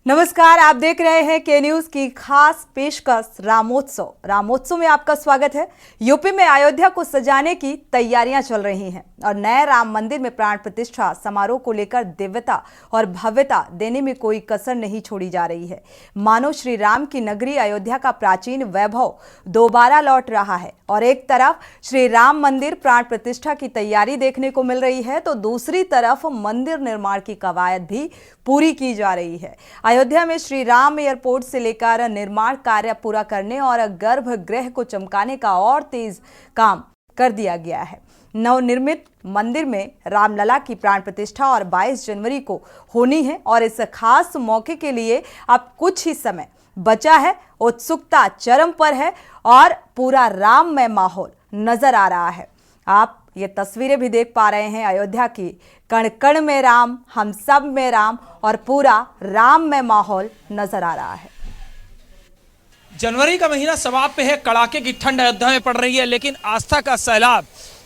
नमस्कार, आप देख रहे हैं के न्यूज की खास पेशकश रामोत्सव में आपका स्वागत है। यूपी में अयोध्या को सजाने की तैयारियां चल रही हैं और नए राम मंदिर में प्राण प्रतिष्ठा समारोह को लेकर दिव्यता और भव्यता देने में कोई कसर नहीं छोड़ी जा रही है। मानो श्री राम की नगरी अयोध्या का प्राचीन वैभव दोबारा लौट रहा है और एक तरफ श्री राम मंदिर प्राण प्रतिष्ठा की तैयारी देखने को मिल रही है तो दूसरी तरफ मंदिर निर्माण की कवायद भी पूरी की जा रही है। अयोध्या में श्री राम एयरपोर्ट से लेकर निर्माण कार्य पूरा करने और गर्भगृह को चमकाने का और तेज काम कर दिया गया है। नवनिर्मित मंदिर में रामलला की प्राण प्रतिष्ठा और 22 जनवरी को होनी है और इस खास मौके के लिए अब कुछ ही समय बचा है। उत्सुकता चरम पर है और पूरा राममय माहौल नजर आ रहा है। आप ये तस्वीरें भी देख पा रहे हैं अयोध्या की, कण कण में राम, हम सब में राम और पूरा राममय माहौल नजर आ रहा है। जनवरी का महीना समाप्त पे है, कड़ाके की ठंड अयोध्या में पड़ रही है, लेकिन आस्था का सैलाब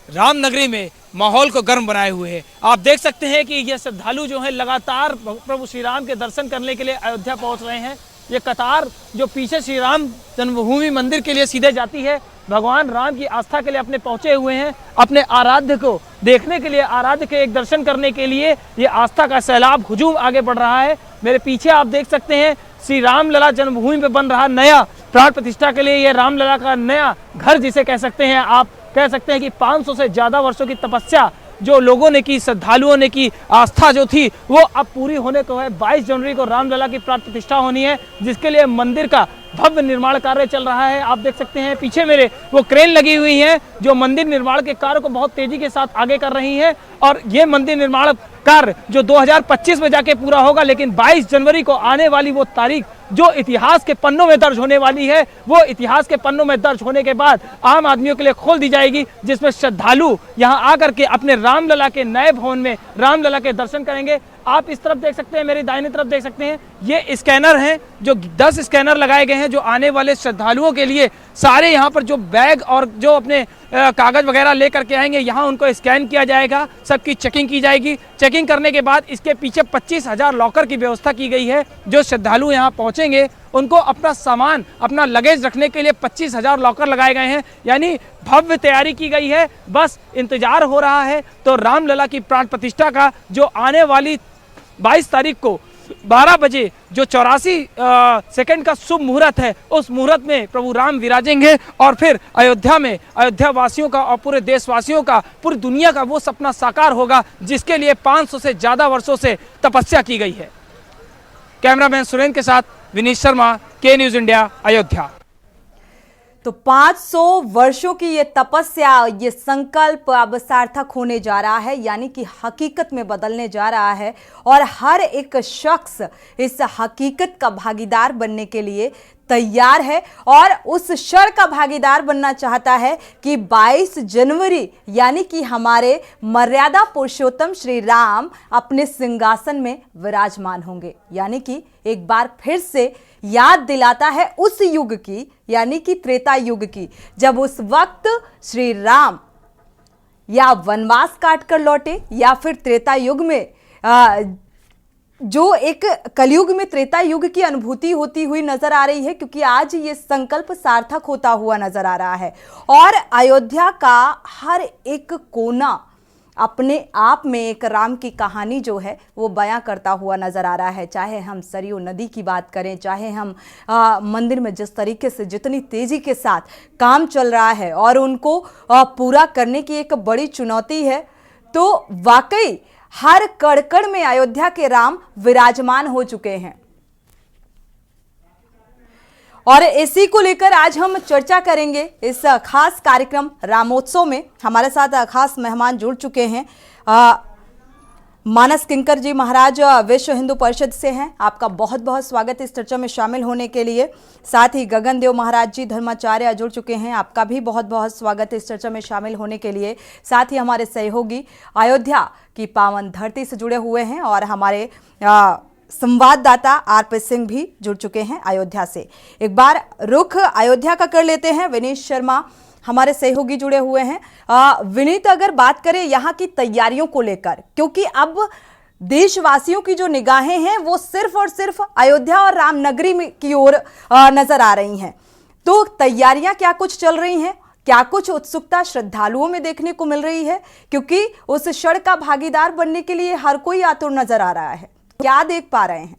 रामनगरी में माहौल को गर्म बनाए हुए है। आप देख सकते हैं कि ये श्रद्धालु जो है लगातार प्रभु श्री राम के दर्शन करने के लिए अयोध्या पहुंच रहे हैं। ये कतार जो पीछे श्री राम जन्मभूमि मंदिर के लिए सीधे जाती है, भगवान राम की आस्था के लिए अपने पहुंचे हुए हैं, अपने आराध्य को देखने के लिए, आराध्य के एक दर्शन करने के लिए ये आस्था का सैलाब हुजूम आगे बढ़ रहा है। मेरे पीछे आप देख सकते हैं श्री रामलला जन्मभूमि पे बन रहा नया प्राण प्रतिष्ठा के लिए ये रामलला का नया घर जिसे कह सकते हैं। आप कह सकते हैं कि 500 से ज्यादा वर्षों की तपस्या जो लोगों ने की, श्रद्धालुओं ने की, आस्था जो थी वो अब पूरी होने को है। 22 जनवरी को रामलला की प्राण प्रतिष्ठा होनी है, जिसके लिए मंदिर का भव्य निर्माण कार्य चल रहा है। आप देख सकते हैं पीछे मेरे वो क्रेन लगी हुई है जो मंदिर निर्माण के कार्य को बहुत तेजी के साथ आगे कर रही है और ये मंदिर निर्माण कार्य जो 2025 में जाके पूरा होगा, लेकिन 22 जनवरी को आने वाली वो तारीख जो इतिहास के पन्नों में दर्ज होने वाली है, वो इतिहास के पन्नों में दर्ज होने के बाद आम आदमियों के लिए खोल दी जाएगी, जिसमें श्रद्धालु यहां आकर के अपने रामलला के नए भवन में रामलला के दर्शन करेंगे। आप इस तरफ देख सकते हैं, मेरी दाहिनी तरफ देख सकते हैं, ये स्कैनर हैं जो 10 स्कैनर लगाए गए हैं जो आने वाले श्रद्धालुओं के लिए सारे यहाँ पर जो बैग और जो अपने कागज वगैरह लेकर के आएंगे यहाँ उनको स्कैन किया जाएगा, सबकी चेकिंग की जाएगी। चेकिंग करने के बाद इसके पीछे 25,000 लॉकर की व्यवस्था की गई है। जो श्रद्धालु यहाँ पहुँचेंगे उनको अपना सामान, अपना लगेज रखने के लिए 25,000 लॉकर लगाए गए हैं, यानी भव्य तैयारी की गई है। बस इंतजार हो रहा है तो रामलला की प्राण प्रतिष्ठा का जो आने वाली 22 तारीख को 12 बजे जो 84 सेकंड का शुभ मुहूर्त है, उस मुहूर्त में प्रभु राम विराजेंगे और फिर अयोध्या में अयोध्या वासियों का और पूरे देशवासियों का, पूरी दुनिया का वो सपना साकार होगा जिसके लिए 500 से ज्यादा वर्षों से तपस्या की गई है। कैमरामैन सुरेंद्र के साथ विनीत शर्मा, के न्यूज इंडिया, अयोध्या। तो 500 वर्षों की ये तपस्या, ये संकल्प अब सार्थक होने जा रहा है, यानी कि हकीकत में बदलने जा रहा है और हर एक शख्स इस हकीकत का भागीदार बनने के लिए तैयार है और उस क्षण का भागीदार बनना चाहता है कि 22 जनवरी यानी कि हमारे मर्यादा पुरुषोत्तम श्री राम अपने सिंहासन में विराजमान होंगे। यानी कि एक बार फिर से याद दिलाता है उस युग की, यानी कि त्रेता युग की, जब उस वक्त श्री राम या वनवास काट कर लौटे या फिर त्रेता युग में जो एक कलयुग में त्रेता युग की अनुभूति होती हुई नजर आ रही है, क्योंकि आज ये संकल्प सार्थक होता हुआ नजर आ रहा है और अयोध्या का हर एक कोना अपने आप में एक राम की कहानी जो है वो बयां करता हुआ नजर आ रहा है। चाहे हम सरयू नदी की बात करें, चाहे हम मंदिर में जिस तरीके से, जितनी तेजी के साथ काम चल रहा है और उनको पूरा करने की एक बड़ी चुनौती है, तो वाकई हर कड़ में अयोध्या के राम विराजमान हो चुके हैं और इसी को लेकर आज हम चर्चा करेंगे इस खास कार्यक्रम रामोत्सव में। हमारे साथ खास मेहमान जुड़ चुके हैं। मानस किंकर जी महाराज विश्व हिंदू परिषद से हैं, आपका बहुत बहुत स्वागत इस चर्चा में शामिल होने के लिए। साथ ही गगन देव महाराज जी धर्माचार्य जुड़ चुके हैं, आपका भी बहुत बहुत स्वागत इस चर्चा में शामिल होने के लिए। साथ ही हमारे सहयोगी अयोध्या की पावन धरती से जुड़े हुए हैं और हमारे संवाददाता आरपी सिंह भी जुड़ चुके हैं अयोध्या से। एक बार रुख अयोध्या का कर लेते हैं, विनीत शर्मा हमारे सहयोगी जुड़े हुए हैं। विनीत, अगर बात करें यहाँ की तैयारियों को लेकर, क्योंकि अब देशवासियों की जो निगाहें हैं वो सिर्फ और सिर्फ अयोध्या और रामनगरी की ओर नजर आ रही हैं। तो तैयारियां क्या कुछ चल रही हैं, क्या कुछ उत्सुकता श्रद्धालुओं में देखने को मिल रही है, क्योंकि उस क्षण का भागीदार बनने के लिए हर कोई आतुर नजर आ रहा है। क्या देख पा रहे हैं?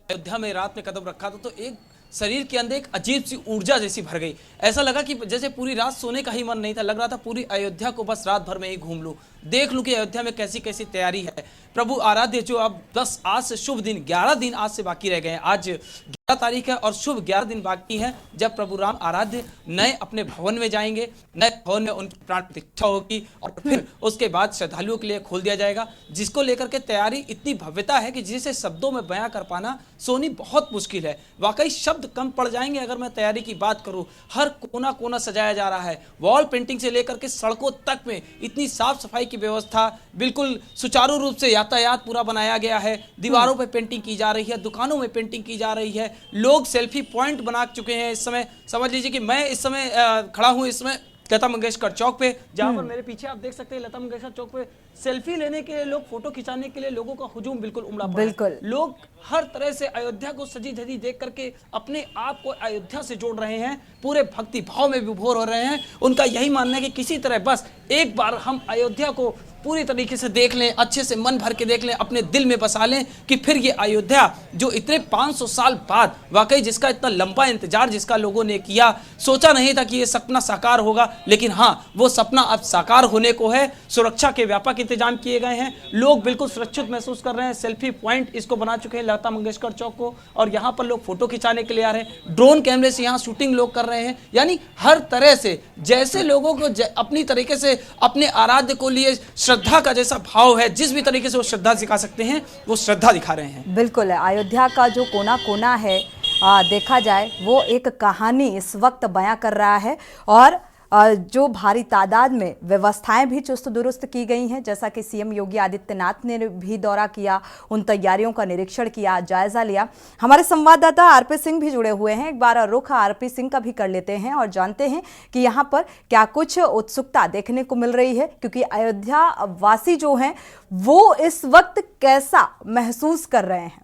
अयोध्या में रात में कदम रखा था तो एक शरीर के अंदर एक अजीब सी ऊर्जा जैसी भर गई। ऐसा लगा कि जैसे पूरी रात सोने का ही मन नहीं था, लग रहा था पूरी अयोध्या को बस रात भर में ही घूम लूं, देख लूं कि अयोध्या में कैसी कैसी तैयारी है। प्रभु आराध्य जो अब 10 आज से शुभ दिन 11 दिन आज से बाकी रह गए हैं। आज 11 तारीख है और शुभ 11 दिन बाकी है जब प्रभु राम आराध्य नए अपने भवन में जाएंगे। नए भवन में उनकी प्राण प्रतिष्ठा होगी और फिर उसके बाद श्रद्धालुओं के लिए खोल दिया जाएगा, जिसको लेकर के तैयारी इतनी भव्यता है कि जिसे शब्दों में बयां कर पाना सोनी बहुत मुश्किल है। वाकई शब्द कम पड़ जाएंगे अगर मैं तैयारी की बात करूं। हर कोना कोना सजाया जा रहा है, वॉल पेंटिंग से लेकर के सड़कों तक में इतनी साफ सफाई की व्यवस्था, बिल्कुल सुचारू रूप से यातायात पूरा बनाया गया है। दीवारों पे पेंटिंग की जा रही है, दुकानों में पेंटिंग की जा रही है, लोग सेल्फी पॉइंट बना चुके हैं। इस समय समझ लीजिए कि मैं इस समय खड़ा हूं इस समय लता मंगेशकर चौक पे, जहां पर मेरे पीछे आप देख सकते हैं लता मंगेशकर चौक पे सेल्फी लेने के लिए लोग, फोटो खिंचाने के लिए लोगों का हुजूम बिल्कुल उमड़ा पड़ा है। लोग हर तरह से अयोध्या को सजी धजी देख करके अपने आप को अयोध्या से जोड़ रहे हैं, पूरे भक्ति भाव में विभोर हो रहे हैं। उनका यही मानना है कि किसी तरह बस एक बार हम अयोध्या को पूरी तरीके से देख लें, अच्छे से मन भर के देख लें, अपने दिल में बसा लें कि फिर ये अयोध्या जो इतने 500 साल बाद, वाकई जिसका इतना लंबा इंतजार जिसका लोगों ने किया, सोचा नहीं था कि ये सपना साकार होगा, लेकिन हाँ वो सपना अब साकार होने को है। सुरक्षा के व्यापक इंतजाम किए गए हैं, लोग बिल्कुल सुरक्षित महसूस कर रहे हैं। सेल्फी पॉइंट इसको बना चुके हैं लता मंगेशकर चौक को, और यहाँ पर लोग फोटो खिंचाने के लिए आ रहे हैं, ड्रोन कैमरे से यहाँ शूटिंग लोग कर रहे हैं। यानी हर तरह से जैसे लोगों को अपनी तरीके से अपने आराध्य को लिए श्रद्धा का जैसा भाव है, जिस भी तरीके से वो श्रद्धा दिखा सकते हैं वो श्रद्धा दिखा रहे हैं। बिल्कुल, अयोध्या का जो कोना कोना है देखा जाए वो एक कहानी इस वक्त बयां कर रहा है, और जो भारी तादाद में व्यवस्थाएं भी चुस्त दुरुस्त की गई हैं, जैसा कि सीएम योगी आदित्यनाथ ने भी दौरा किया, उन तैयारियों का निरीक्षण किया, जायजा लिया। हमारे संवाददाता आरपी सिंह भी जुड़े हुए हैं, एक बार रुख आरपी सिंह का भी कर लेते हैं और जानते हैं कि यहाँ पर क्या कुछ उत्सुकता देखने को मिल रही है, क्योंकि अयोध्या वासी जो हैं वो इस वक्त कैसा महसूस कर रहे हैं।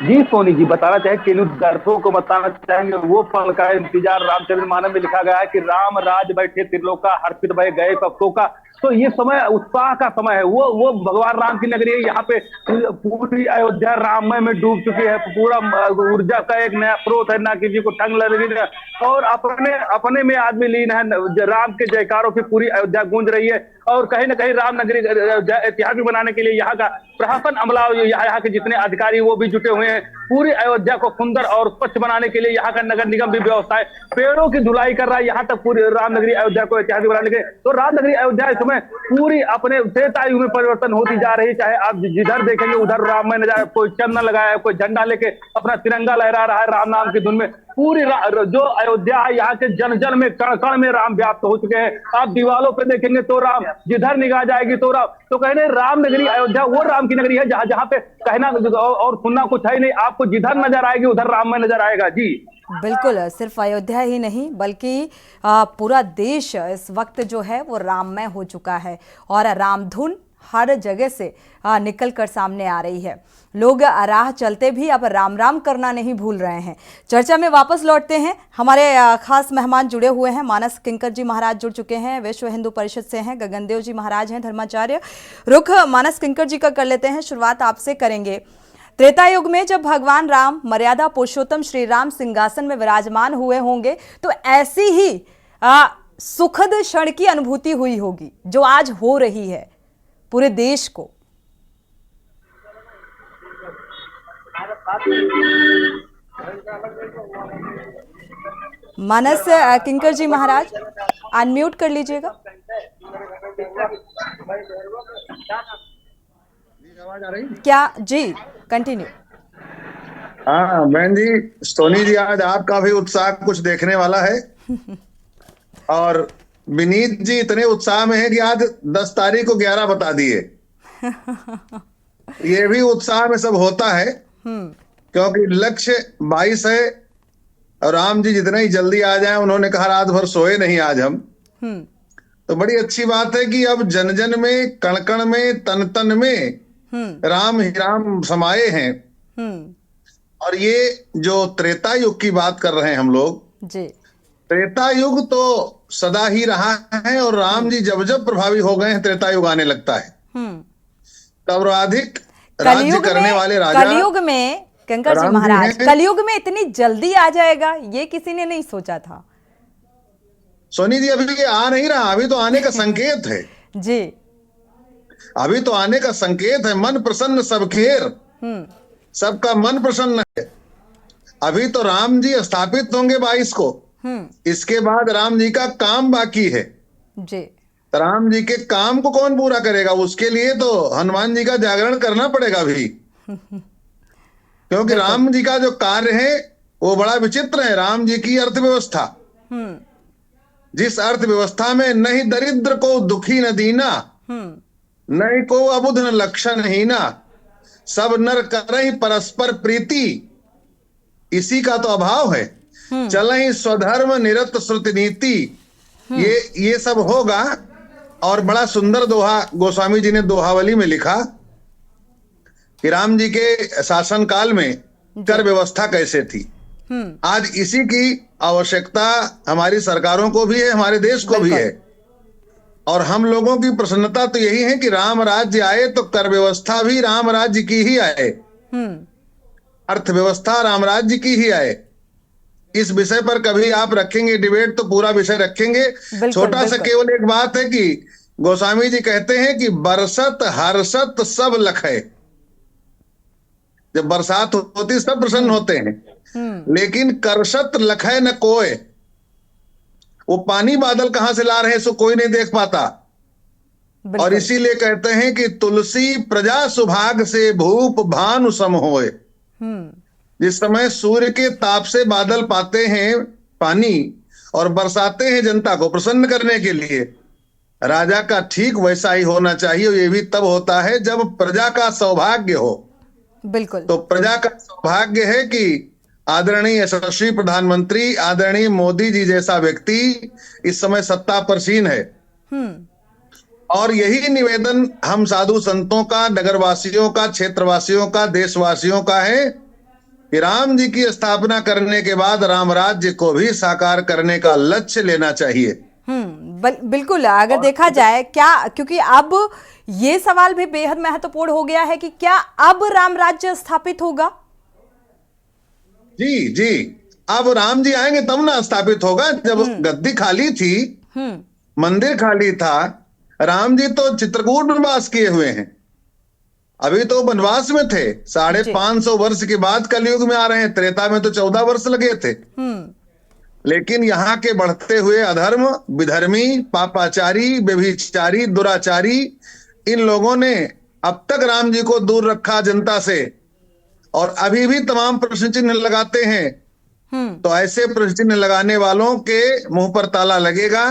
जी सोनी जी, बताना चाहे कि दर्शकों को बताना चाहेंगे वो पल का इंतजार रामचरित मानस में लिखा गया है कि राम राज बैठे त्रिलोका, हर्षित भय गए कपतों का। तो ये समय उत्साह का समय है, वो भगवान राम की नगरी है। यहाँ पे पूरी अयोध्या राममय में डूब चुकी है, पूरा ऊर्जा का एक नया स्रोत है, ना किसी को ठंग लग रही है, और अपने में आदमी लीन है। राम के जयकारों से पूरी अयोध्या गूंज रही है, और कहीं ना कहीं राम नगरी ऐतिहासिक बनाने के लिए यहाँ का प्रशासन अमला, यहाँ के जितने अधिकारी वो भी जुटे हुए हैं। पूरी अयोध्या को सुंदर और स्वच्छ बनाने के लिए यहाँ का नगर निगम भी व्यवस्थाएं पेड़ों की धुलाई कर रहा है, यहाँ तक पूरी राम नगरी अयोध्या को ऐतिहासिक बनाने के लिए। तो राम नगरी अयोध्या इस समय पूरी अपने त्रेतायुग में परिवर्तन होती जा रही। चाहे आप जिधर देखेंगे उधर राममय नजारा, कोई चंदन लगाया है, कोई झंडा लेके अपना तिरंगा लहरा रहा है राम नाम की धुन में। पूरी जो अयोध्या है यहाँ के जन जन में कण कण में राम व्याप्त हो चुके हैं। आप दीवालों पे देखेंगे तो राम, जिधर निगाह जाएगी तो राम। तो कहने राम नगरी अयोध्या वो राम की नगरी है जहां जहां पे कहना और सुनना कुछ है नहीं, आपको जिधर नजर आएगी उधर राममय नजर आएगा। जी बिल्कुल, सिर्फ अयोध्या ही नहीं बल्कि पूरा देश इस वक्त जो है वो राममय हो चुका है, और रामधुन हर जगह से निकल कर सामने आ रही है। लोग राह चलते भी अब राम राम करना नहीं भूल रहे हैं। चर्चा में वापस लौटते हैं, हमारे खास मेहमान जुड़े हुए हैं। मानस किंकर जी महाराज जुड़ चुके हैं, विश्व हिंदू परिषद से हैं। गगनदेव जी महाराज हैं, धर्माचार्य। रुख मानस किंकर जी का कर लेते हैं, शुरुआत आपसे करेंगे। त्रेता युग में जब भगवान राम मर्यादा पुरुषोत्तम श्री राम सिंहासन में विराजमान हुए होंगे तो ऐसी ही सुखद क्षण की अनुभूति हुई होगी जो आज हो रही है पूरे देश को। मानस किंकर जी महाराज अनम्यूट कर लीजिएगा। आवाज आ रही? क्या जी, कंटिन्यू। हाँ बहन जी, सोनी जी, आज आपका भी उत्साह कुछ देखने वाला है। और विनीत जी इतने उत्साह में है कि आज 10 तारीख को 11 बता दिए। ये भी उत्साह में सब होता है, क्योंकि लक्ष्य 22 है और राम जी जितना ही जल्दी आ जाए, उन्होंने कहा रात भर सोए नहीं आज हम। हम्म तो बड़ी अच्छी बात है कि अब जन जन में, कण कण में, तन तन में हम्म राम ही राम समाये हैं। हम्म और ये जो त्रेता युग की बात कर रहे हैं हम लोग, जी त्रेता युग तो सदा ही रहा है, और राम जी जब जब प्रभावी हो गए हैं त्रेता युग आने लगता है। हम्म सर्वाधिक राज्य कलयुग करने में वाले राजा कलयुग में कंकर जी राम जी महाराज, हैं। कलयुग में इतनी जल्दी आ जाएगा ये किसी ने नहीं सोचा था। सोनी जी, अभी ये आ नहीं रहा, अभी तो आने का संकेत है। जी अभी तो आने का संकेत है। मन प्रसन्न सब खेर, हम्म सबका मन प्रसन्न है। अभी तो राम जी स्थापित होंगे 22 को। इसके बाद राम जी का काम बाकी है। जी तो राम जी के काम को कौन पूरा करेगा? उसके लिए तो हनुमान जी का जागरण करना पड़ेगा अभी, क्योंकि राम जी का जो कार्य है वो बड़ा विचित्र है। राम जी की अर्थव्यवस्था, हम्म जिस अर्थव्यवस्था में नहीं दरिद्र को दुखी न दीना, नहीं को अबुध न लक्षण हीना, सब नर करहि परस्पर प्रीति, इसी का तो अभाव है। चलहि स्वधर्म निरत श्रुति नीति, ये सब होगा। और बड़ा सुंदर दोहा गोस्वामी जी ने दोहावली में लिखा कि राम जी के शासन काल में कर व्यवस्था कैसे थी। आज इसी की आवश्यकता हमारी सरकारों को भी है, हमारे देश को भी है। और हम लोगों की प्रसन्नता तो यही है कि राम राज्य आए तो कर व्यवस्था भी राम राज्य की ही आए, अर्थव्यवस्था राम राज्य की ही आए। इस विषय पर कभी आप रखेंगे डिबेट तो पूरा विषय रखेंगे। छोटा सा केवल एक बात है कि गोस्वामी जी कहते हैं कि बरसत हर्षत सब लखै। जब बरसात होती सब प्रसन्न होते हैं, लेकिन करसत लखै न कोय, वो पानी बादल कहां से ला रहे हैं सो कोई नहीं देख पाता। और इसीलिए कहते हैं कि तुलसी प्रजा सुभाग से भूप भानु सम होए। जिस समय सूर्य के ताप से बादल पाते हैं पानी और बरसाते हैं जनता को प्रसन्न करने के लिए, राजा का ठीक वैसा ही होना चाहिए। ये भी तब होता है जब प्रजा का सौभाग्य हो। बिल्कुल। तो प्रजा का सौभाग्य है कि आदरणीय यशस्वी प्रधानमंत्री आदरणीय मोदी जी जैसा व्यक्ति इस समय सत्ता परसीन है। और यही निवेदन हम साधु संतों का, नगरवासियों का, क्षेत्रवासियों का, देशवासियों का है कि राम जी की स्थापना करने के बाद राम राज्य को भी साकार करने का लक्ष्य लेना चाहिए। बिल्कुल। अगर देखा जाए क्या, क्योंकि अब ये सवाल भी बेहद महत्वपूर्ण हो गया है कि क्या अब राम राज्य स्थापित होगा? जी जी, अब राम जी आएंगे तब ना स्थापित होगा। जब गद्दी खाली थी, मंदिर खाली था, राम जी तो चित्रकूट में वास किए हुए हैं, अभी तो वनवास में थे। 550 वर्ष के बाद कलयुग में आ रहे हैं। त्रेता में तो 14 वर्ष लगे थे। लेकिन यहाँ के बढ़ते हुए अधर्म, विधर्मी, पापाचारी, व्यभिचारी, दुराचारी, इन लोगों ने अब तक राम जी को दूर रखा जनता से, और अभी भी तमाम प्रश्न चिन्ह लगाते हैं। तो ऐसे प्रश्न चिन्ह लगाने वालों के मुंह पर ताला लगेगा।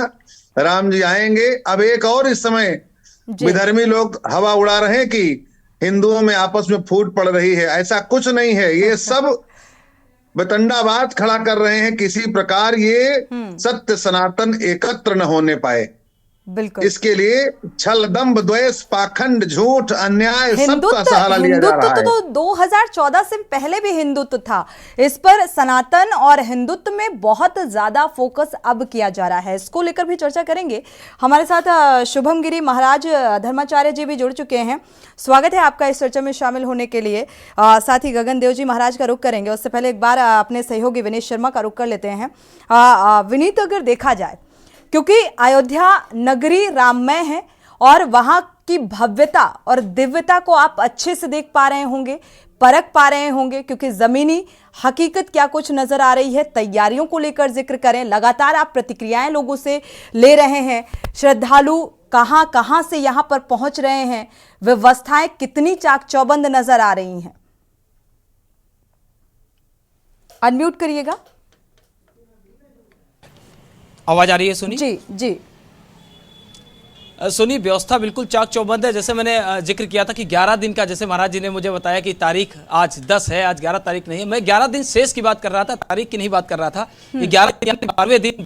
राम जी आएंगे। अब एक और इस समय विधर्मी लोग हवा उड़ा रहे हैं कि हिंदुओं में आपस में फूट पड़ रही है। ऐसा कुछ नहीं है। ये सब बतंडाबाद खड़ा कर रहे हैं। किसी प्रकार ये सत्य सनातन एकत्र न होने पाए। बिल्कुल। इसके लिए छल, दंभ, द्वेष, पाखंड, झूठ, अन्याय सबका सहारा लिया जा रहा है। तो 2014 से पहले भी हिंदुत्व था। इस पर सनातन और हिंदुत्व में बहुत ज्यादा फोकस अब किया जा रहा है। इसको लेकर भी चर्चा करेंगे। हमारे साथ शुभम गिरी महाराज धर्माचार्य जी भी जुड़ चुके हैं। स्वागत है आपका इस चर्चा में शामिल होने के लिए। साथ ही गगन देव जी महाराज का रुख करेंगे। उससे पहले एक बार अपने सहयोगी विनीत शर्मा का रुख कर लेते हैं। विनीत, अगर देखा जाए, क्योंकि अयोध्या नगरी राममय है और वहां की भव्यता और दिव्यता को आप अच्छे से देख पा रहे होंगे, परख पा रहे होंगे, क्योंकि जमीनी हकीकत क्या कुछ नजर आ रही है। तैयारियों को लेकर जिक्र करें, लगातार आप प्रतिक्रियाएं लोगों से ले रहे हैं। श्रद्धालु कहां कहां से यहां पर पहुंच रहे हैं, व्यवस्थाएं कितनी चाक चौबंद नजर आ रही हैं। अनम्यूट करिएगा। आवाज आ रही है सुनी? जी जी। सुनी, व्यवस्था बिल्कुल चाक चौबंद है। जैसे मैंने जिक्र किया था कि 11 दिन का, जैसे महाराज जी ने मुझे बताया कि तारीख आज 10 है, आज 11 तारीख नहीं है। मैं 11 दिन शेष की बात कर रहा था, तारीख की नहीं बात कर रहा था। 11वें दिन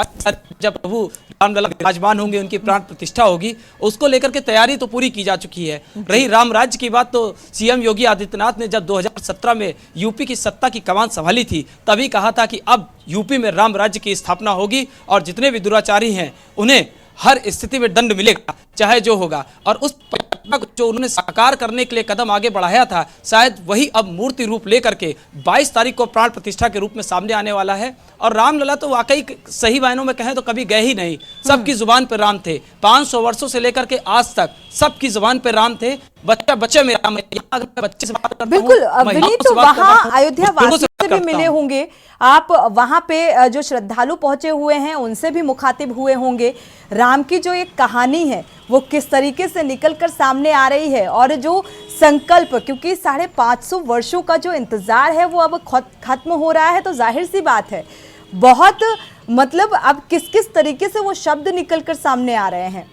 जब प्रभु रामलला विराजमान होंगे, उनकी प्राण प्रतिष्ठा होगी, उसको लेकर के तैयारी तो पूरी की जा चुकी है। रही राम राज्य की बात, तो सीएम योगी आदित्यनाथ ने जब 2017 में यूपी की सत्ता की कमान संभाली थी, तभी कहा था कि अब यूपी में राम राज्य की स्थापना होगी और जितने भी दुराचारी हैं उन्हें हर स्थिति में दंड मिलेगा, चाहे जो होगा। और उस परिकल्पना को जो उन्होंने साकार करने के लिए कदम आगे बढ़ाया था, शायद वही अब मूर्ति रूप लेकर के 22 तारीख को प्राण प्रतिष्ठा के रूप में सामने आने वाला है। और रामलला तो वाकई सही मायनों में कहें तो कभी गए ही नहीं, सबकी जुबान पर राम थे। 500 वर्षों से लेकर के आज तक सबकी जुबान पर राम थे। बच्चे में राम है। बच्चे से बात करता हूं, बिल्कुल विनीत, तो वहाँ अयोध्या वासियों से भी मिले हूं। होंगे आप, वहां पे जो श्रद्धालु पहुंचे हुए हैं उनसे भी मुखातिब हुए होंगे। राम की जो एक कहानी है वो किस तरीके से निकलकर सामने आ रही है, और जो संकल्प, क्योंकि 550 वर्षों का जो इंतजार है वो अब खत्म हो रहा है, तो जाहिर सी बात है बहुत, मतलब अब किस किस तरीके से वो शब्द निकलकर सामने आ रहे हैं,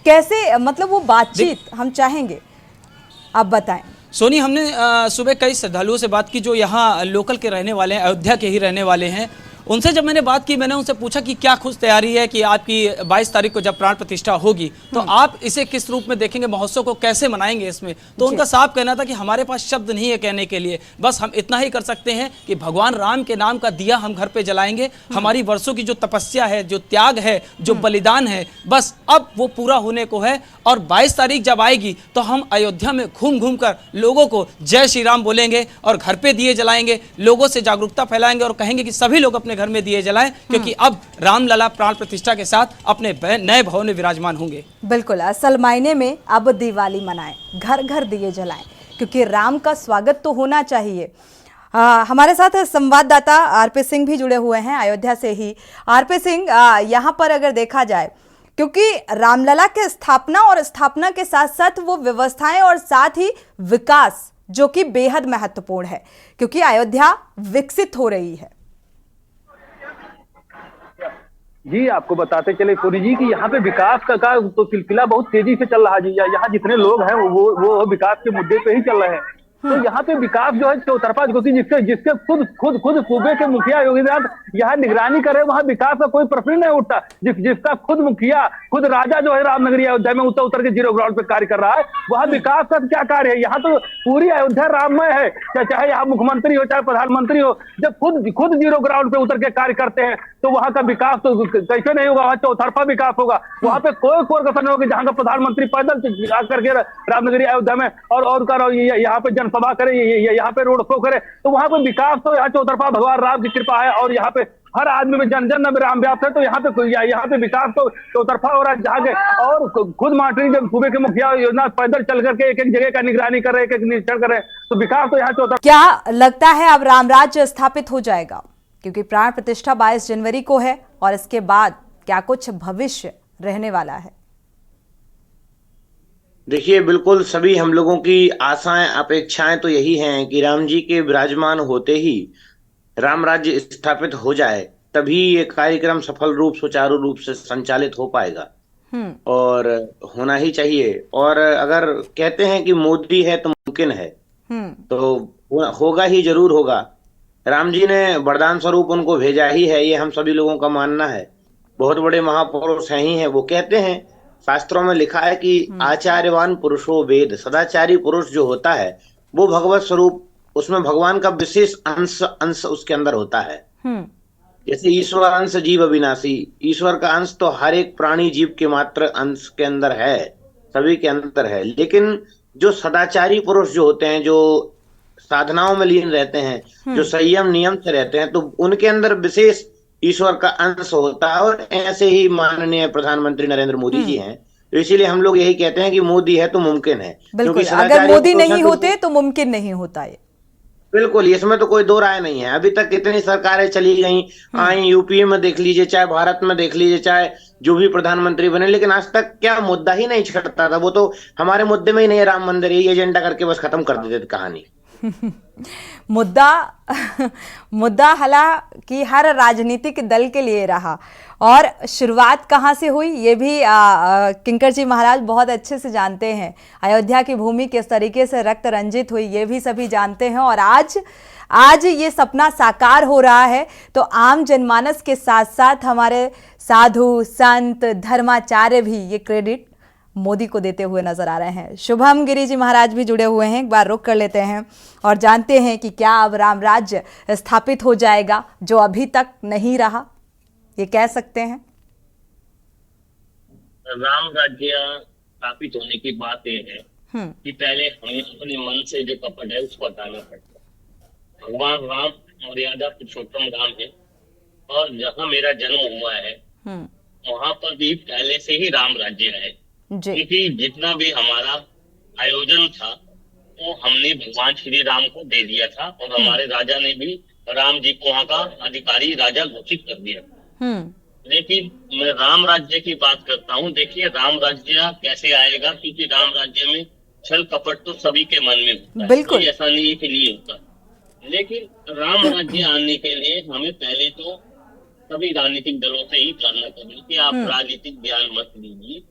कैसे, मतलब वो बातचीत हम चाहेंगे, आप बताएं। सोनी, हमने सुबह कई श्रद्धालुओं से बात की जो यहाँ लोकल के रहने वाले हैं, अयोध्या के ही रहने वाले हैं। उनसे जब मैंने बात की, मैंने उनसे पूछा कि क्या खुश तैयारी है कि आपकी 22 तारीख को जब प्राण प्रतिष्ठा होगी तो आप इसे किस रूप में देखेंगे, महोत्सव को कैसे मनाएंगे इसमें। तो उनका साफ कहना था कि हमारे पास शब्द नहीं है कहने के लिए, बस हम इतना ही कर सकते हैं कि भगवान राम के नाम का दिया हम घर पे जलाएंगे। हमारी वर्षों की जो तपस्या है, जो त्याग है, जो बलिदान है, बस अब वो पूरा होने को है। और 22 तारीख जब आएगी तो हम अयोध्या में घूम घूम कर लोगों को जय श्री राम बोलेंगे और घर पे दिए जलाएंगे, लोगों से जागरूकता फैलाएंगे और कहेंगे कि सभी लोग अपने घर में दिए जलाएं, क्योंकि अब रामलला प्राण प्रतिष्ठा के साथ अपने नए भवन में विराजमान होंगे। बिल्कुल, असल मायने में अब दिवाली मनाएं, घर घर दिए जलाएं, क्योंकि राम का स्वागत तो होना चाहिए। हमारे साथ संवाददाता आरपी सिंह भी जुड़े हुए हैं अयोध्या से ही। आरपी सिंह, यहाँ पर अगर देखा जाए, क्योंकि रामलला के स्थापना और स्थापना के साथ साथ वो व्यवस्थाएं और साथ ही विकास जो कि बेहद महत्वपूर्ण है, क्योंकि अयोध्या विकसित हो रही है। जी, आपको बताते चले सोनी जी कि यहाँ पे विकास का तो सिलसिला बहुत तेजी से चल रहा है जी। यहाँ जितने लोग हैं वो विकास के मुद्दे पे ही चल रहे हैं। तो यहाँ पे विकास जो है चौतरफा, क्योंकि जिसके खुद सूबे के मुखिया योगी आदित्यनाथ यहाँ निगरानी करे, वहाँ विकास का कोई प्रश्न नहीं उठता। जिसका खुद मुखिया, खुद राजा जो है रामनगरी अयोध्या में उतर के जीरो ग्राउंड पे कार्य कर रहा है, वहाँ विकास का क्या कार्य है। यहाँ तो पूरी अयोध्या राममय है, चाहे यहाँ मुख्यमंत्री हो चाहे प्रधानमंत्री हो, जब खुद जीरो ग्राउंड पे उतर के कार्य करते हैं तो वहाँ का विकास तो कैसे नहीं होगा, वहाँ चौतरफा विकास होगा। वहाँ पे कोई कसर नहीं होगी, जहाँ का प्रधानमंत्री पैदल आकर के रामनगरी अयोध्या में और यहाँ पे जनसभा करे, यहाँ पे रोड शो करे, तो वहाँ पे विकास तो यहाँ चौतरफा भगवान राम की कृपा है। और यहाँ पे हर आदमी में जन जन में राम व्याप्त है, तो यहाँ पे विकास तो चौतरफा हो रहा है। जहाँ के और खुद मॉनिटरिंग जब सूबे के मुखिया योजना पैदल चल करके एक एक जगह का निगरानी कर रहे, एक एक निरीक्षण कर रहे, तो विकास तो यहाँ चौतरफा। क्या लगता है अब राम राज्य स्थापित हो जाएगा, क्योंकि प्राण प्रतिष्ठा 22 जनवरी को है, और इसके बाद क्या कुछ भविष्य रहने वाला है? देखिए, बिल्कुल सभी हम लोगों की आशाएं अपेक्षाएं तो यही हैं कि राम जी के विराजमान होते ही राम राज्य स्थापित हो जाए, तभी ये कार्यक्रम सफल रूप सुचारू रूप से संचालित हो पाएगा और होना ही चाहिए। और अगर कहते हैं कि मोदी है तो मुमकिन है, तो होगा ही, जरूर होगा। राम जी ने वरदान स्वरूप उनको भेजा ही है, ये हम सभी लोगों का मानना है। बहुत बड़े महापुरुष हैं ही हैं। वो कहते हैं, शास्त्रों में लिखा है कि आचार्यवान पुरुषो वेद, सदाचारी पुरुष जो होता है वो भगवत स्वरूप, उसमें भगवान का विशेष अंश उसके अंदर होता है। जैसे ईश्वर अंश जीव अविनाशी, ईश्वर का अंश तो हर एक प्राणी जीव के मात्र अंश के अंदर है, सभी के अंदर है। लेकिन जो सदाचारी पुरुष जो होते हैं, जो साधनाओं में लीन रहते हैं, जो संयम नियम से रहते हैं, तो उनके अंदर विशेष ईश्वर का अंश होता है। और ऐसे ही माननीय प्रधानमंत्री नरेंद्र मोदी जी हैं, तो इसीलिए हम लोग यही कहते हैं कि मोदी है तो मुमकिन है। बिल्कुल, अगर मोदी नहीं होते तो मुमकिन नहीं होता ये। बिल्कुल, इसमें तो कोई दो राय नहीं है। अभी तक कितनी सरकारें चली गई, आई, यूपीए में देख लीजिए, चाहे भारत में देख लीजिए, चाहे जो भी प्रधानमंत्री बने, लेकिन आज तक क्या मुद्दा ही नहीं छटता था। वो तो हमारे मुद्दे में ही नहीं है राम मंदिर, ये एजेंडा करके बस खत्म कर देते थे कहानी। मुद्दा मुद्दा हालांकि हर राजनीतिक दल के लिए रहा, और शुरुआत कहाँ से हुई ये भी किंकर जी महाराज बहुत अच्छे से जानते हैं। अयोध्या की भूमि किस तरीके से रक्त रंजित हुई ये भी सभी जानते हैं, और आज ये सपना साकार हो रहा है तो आम जनमानस के साथ साथ हमारे साधु संत धर्माचार्य भी ये क्रेडिट मोदी को देते हुए नजर आ रहे हैं। शुभम गिरी जी महाराज भी जुड़े हुए हैं, एक बार रुक कर लेते हैं और जानते हैं कि क्या अब राम राज्य स्थापित हो जाएगा जो अभी तक नहीं रहा, ये कह सकते हैं। राम राज्य स्थापित होने की बात यह है कि पहले हमें अपने मन से जो कपट है उसको हटाना पड़ता। भगवान राम मर्यादा पुरुषोत्तम राम है, और जहाँ मेरा जन्म हुआ है वहां पर भी पहले से ही राम राज्य है, क्योंकि जितना भी हमारा आयोजन था वो हमने भगवान श्री राम को दे दिया था, और हमारे राजा ने भी राम जी को वहाँ का अधिकारी राजा घोषित कर दिया। लेकिन मैं राम राज्य की बात करता हूँ। देखिए राम राज्य कैसे आएगा, क्योंकि राम राज्य में छल कपट तो सभी के मन में होता है, बिल्कुल ऐसा नहीं है कि नहीं होता। लेकिन राम राज्य आने के लिए हमें पहले तो सभी राजनीतिक दलों से ही प्रार्थना करनी कि आप राजनीतिक ज्ञान मत लीजिए,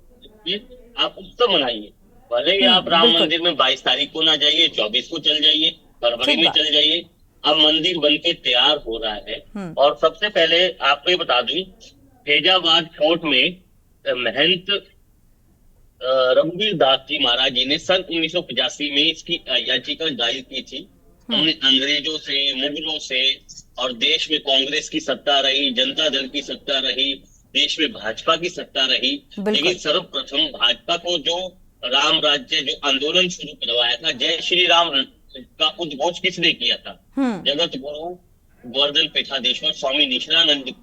आप उत्सव मनाइए। भले ही आप राम मंदिर में 22 तारीख को ना जाइए, 24 को चल जाइए, फरवरी में चल जाइए। अब मंदिर बनके तैयार हो रहा है। और सबसे पहले आपको ये बता दूं, फैजाबाद कोर्ट में महंत रघुवीर दास जी महाराज जी ने सन 1985 में इसकी याचिका दायर की थी। हमने अंग्रेजों से, मुगलों से, और देश में कांग्रेस की सत्ता रही, जनता दल की सत्ता रही, देश में भाजपा की सत्ता रही, लेकिन सर्वप्रथम भाजपा को जो राम राज्य जो आंदोलन शुरू करवाया था, जय श्री राम का उद्घोष किसने किया था? जगत गुरु गोवर्धन पीठाधीश्वर स्वामी निशिलानंद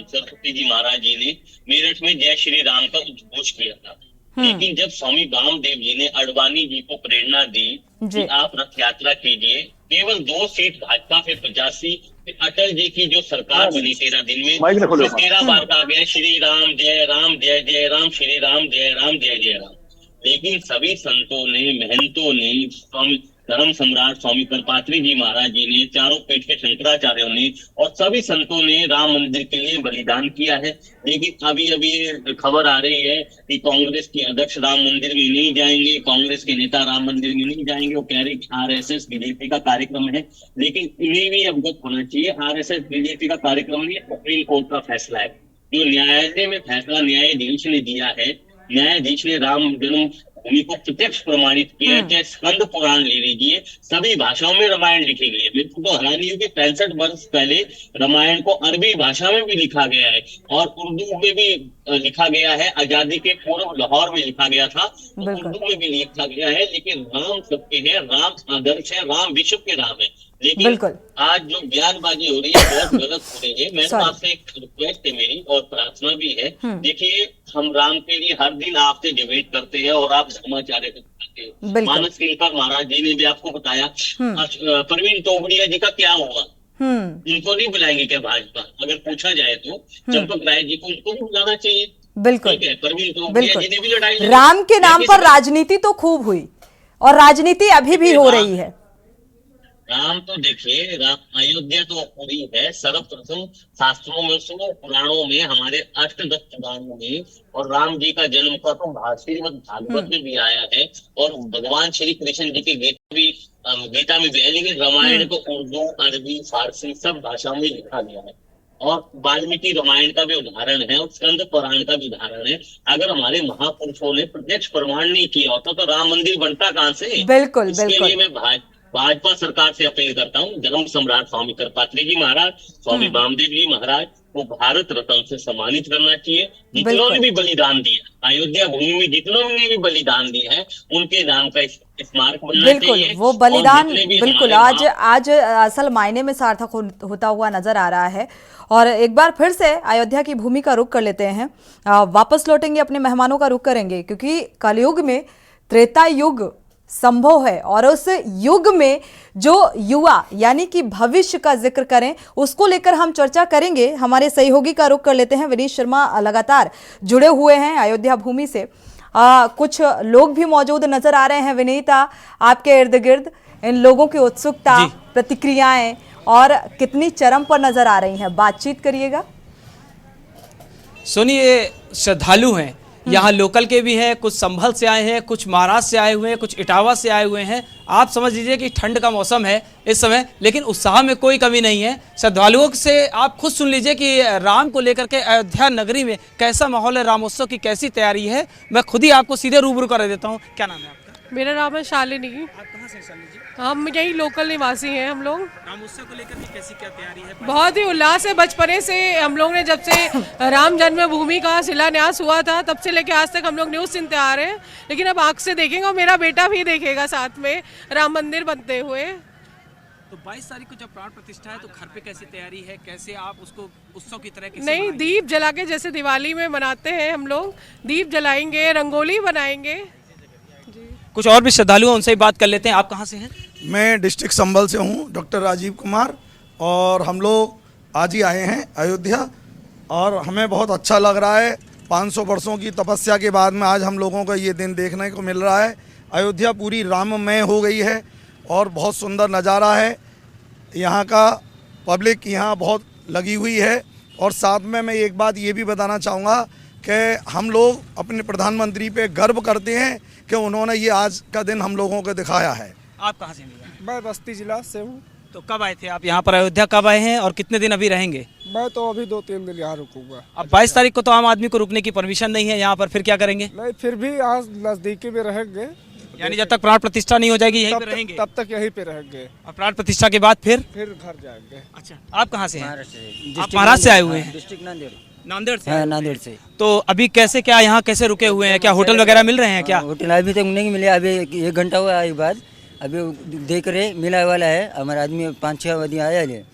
सरस्वती जी महाराज जी ने मेरठ में जय श्री राम का उद्घोष किया था। लेकिन जब स्वामी वामदेव जी ने अडवाणी जी को प्रेरणा दी कि आप रथ यात्रा कीजिए, केवल 2 सीट भाजपा से 85, अटल जी की जो सरकार बनी 13 दिन में 13 बार कहा गया श्री राम जय राम, जय जय राम, श्री राम जय राम, जय जय राम। लेकिन सभी संतों ने, महंतों ने, स्वामी धर्म सम्राट स्वामी करपात्री जी महाराज जी ने, चारों पीठ के शंकराचार्यों ने और सभी संतों ने राम मंदिर के लिए बलिदान किया है। लेकिन अभी अभी खबर आ रही है कि कांग्रेस के अध्यक्ष राम मंदिर में नहीं जाएंगे, कांग्रेस के नेता राम मंदिर में नहीं जाएंगे। वो कह रहे कि आरएसएस बीजेपी का कार्यक्रम है। लेकिन इन्हें भी अवगत होना चाहिए, आरएसएस बीजेपी का कार्यक्रम नहीं, सुप्रीम कोर्ट का फैसला है। जो न्यायालय में फैसला न्यायाधीश ने दिया है, न्यायाधीश ने राम जन्म भूमि को प्रत्यक्ष प्रमाणित किया है। चाहे स्कंद पुराण ले लीजिए, सभी भाषाओं में रामायण लिखी गई है। मेरे को तो हैरानी हुई कि 65 वर्ष पहले रामायण को अरबी भाषा में भी लिखा गया है और उर्दू में भी लिखा गया है। आजादी के पूर्व लाहौर में लिखा गया था, उर्दू में भी लिखा गया है। लेकिन राम सबके है, राम आदर्श है, राम विश्व के राम है। लेकिन आज जो बयानबाजी हो रही है बहुत गलत हो रही है। मैं तो आपसे एक रिक्वेस्ट है मेरी और प्रार्थना भी है, देखिए हम राम के लिए हर दिन आपसे डिबेट करते हैं और आप धर्माचार्य को बताते हैं। मानस केलकर महाराज जी ने भी आपको बताया। प्रवीण तोगड़िया जी का क्या हुआ? इनको नहीं बुलाएंगे क्या भाजपा? अगर पूछा जाए तो चंपक राय जी को उनको भी बुलाना चाहिए। बिल्कुल, प्रवीण तोगड़िया जी ने भी लड़ाई, राम के नाम पर राजनीति तो खूब हुई और राजनीति अभी भी हो रही है। राम तो देखिए, राम अयोध्या तो पूरी है। सर्वप्रथम शास्त्रों में सुनो, पुराणों में, हमारे अष्टदश पुराणों में, और राम जी का जन्म का तो श्रीमद् भागवत में भी आया है और भगवान श्री कृष्ण जी की गीता में भी है। लेकिन रामायण को उर्दू, अरबी, फारसी सब भाषाओं में लिखा गया है और वाल्मीकि रामायण का भी उदाहरण है और स्कंद पुराण का भी उदाहरण है। अगर हमारे महापुरुषों ने प्रत्यक्ष प्रमाण नहीं किया होता तो राम मंदिर बनता कहाँ से? बिल्कुल, इसके लिए मैं भाजपा सरकार से अपील करता हूँ, धर्म सम्राट स्वामी करपात्री जी महाराज, स्वामी वामदेव जी महाराज को भारत रत्न से सम्मानित करना चाहिए। जितनों ने भी बलिदान दिया, अयोध्या भूमि में जितनों ने भी बलिदान दिया है, उनके नाम का स्मारक बनना चाहिए। वो बलिदान बिल्कुल आज असल मायने में सार्थक होता हुआ नजर आ रहा है। और एक बार फिर से अयोध्या की भूमि का रुख कर लेते हैं, वापस लौटेंगे, अपने मेहमानों का रुख करेंगे, क्योंकि कलयुग में त्रेता युग संभव है और उस युग में जो युवा यानी कि भविष्य का जिक्र करें उसको लेकर हम चर्चा करेंगे। हमारे सहयोगी का रुख कर लेते हैं, विनीत शर्मा लगातार जुड़े हुए हैं अयोध्या भूमि से। कुछ लोग भी मौजूद नजर आ रहे हैं विनीत आपके इर्द गिर्द। इन लोगों की उत्सुकता, जी। प्रतिक्रियाएं और कितनी चरम पर नजर आ रही हैं, बातचीत करिएगा। सोनी, ये श्रद्धालु हैं, यहाँ लोकल के भी हैं, कुछ संभल से आए हैं, कुछ महाराष्ट्र से आए हुए हैं, कुछ इटावा से आए हुए हैं। आप समझ लीजिए कि ठंड का मौसम है इस समय, लेकिन उत्साह में कोई कमी नहीं है। श्रद्धालुओं से आप खुद सुन लीजिए कि राम को लेकर के अयोध्या नगरी में कैसा माहौल है, रामोत्सव की कैसी तैयारी है। मैं खुद ही आपको सीधे रूबरू कर देता हूँ। क्या नाम है आपका? मेरा नाम है शालिनी। आप कहाँ से शालिनी जी? हम यही लोकल निवासी हैं हम लोग। रामोत्सव को लेकर के कैसी क्या तैयारी है? बहुत ही उल्लास है। बचपने से हम लोग ने, जब से राम जन्मभूमि का शिलान्यास हुआ था तब से लेकर आज तक हम लोग न्यूज़ सुनते आ रहे हैं, लेकिन अब आँख से देखेंगे और मेरा बेटा भी देखेगा साथ में राम मंदिर बनते हुए। तो 22 तारीख को जब प्राण प्रतिष्ठा है तो घर पे कैसी तैयारी है, कैसे आप उसको उत्सव की तरह कैसे नहीं, मनाएंगे? दीप जला के, जैसे दिवाली में मनाते हैं हम लोग, दीप जलाएंगे, रंगोली बनाएंगे। कुछ और भी श्रद्धालु हैं, उनसे ही बात कर लेते हैं। आप कहाँ से हैं? मैं डिस्ट्रिक्ट संभल से हूँ, डॉक्टर राजीव कुमार, और हम लोग आज ही आए हैं अयोध्या और हमें बहुत अच्छा लग रहा है। 500 वर्षों की तपस्या के बाद में आज हम लोगों को ये दिन देखने को मिल रहा है। अयोध्या पूरी राममय हो गई है और बहुत सुंदर नज़ारा है। यहाँ का पब्लिक यहाँ बहुत लगी हुई है। और साथ में मैं एक बात ये भी बताना चाहूँगा कि हम लोग अपने प्रधानमंत्री पे गर्व करते हैं कि उन्होंने ये आज का दिन हम लोगों को दिखाया है। आप कहाँ से हैं? मैं बस्ती जिला से हूँ। तो कब आए थे आप यहाँ पर, अयोध्या कब आए हैं और कितने दिन अभी रहेंगे? मैं तो अभी 2-3 दिन यहाँ रुकूंगा। अब 22 तारीख को तो आम आदमी को रुकने की परमिशन नहीं है यहाँ पर, फिर क्या करेंगे? नहीं, फिर भी यहाँ नजदीकी में रहेंगे। यानी जब तक प्राण प्रतिष्ठा नहीं हो जाएगी यहीं पे रहेंगे? तब तक यहीं पे रहेंगे, और प्राण प्रतिष्ठा के बाद फिर घर जाएंगे। अच्छा, आप कहाँ से हैं? आप महाराष्ट्र से आए हुए हैं? डिस्ट्रिक्ट नांदेड़। नांदेड़ से? हाँ, नांदेड़ से। तो अभी कैसे, क्या यहाँ कैसे रुके हुए हैं? क्या होटल वगैरह मिल रहे हैं क्या? होटल अभी तक नहीं मिले, अभी 1 घंटा हुआ आई बाद, अभी देख रहे मिला वाला है। हमारा आदमी 5-6 आदमी आया है,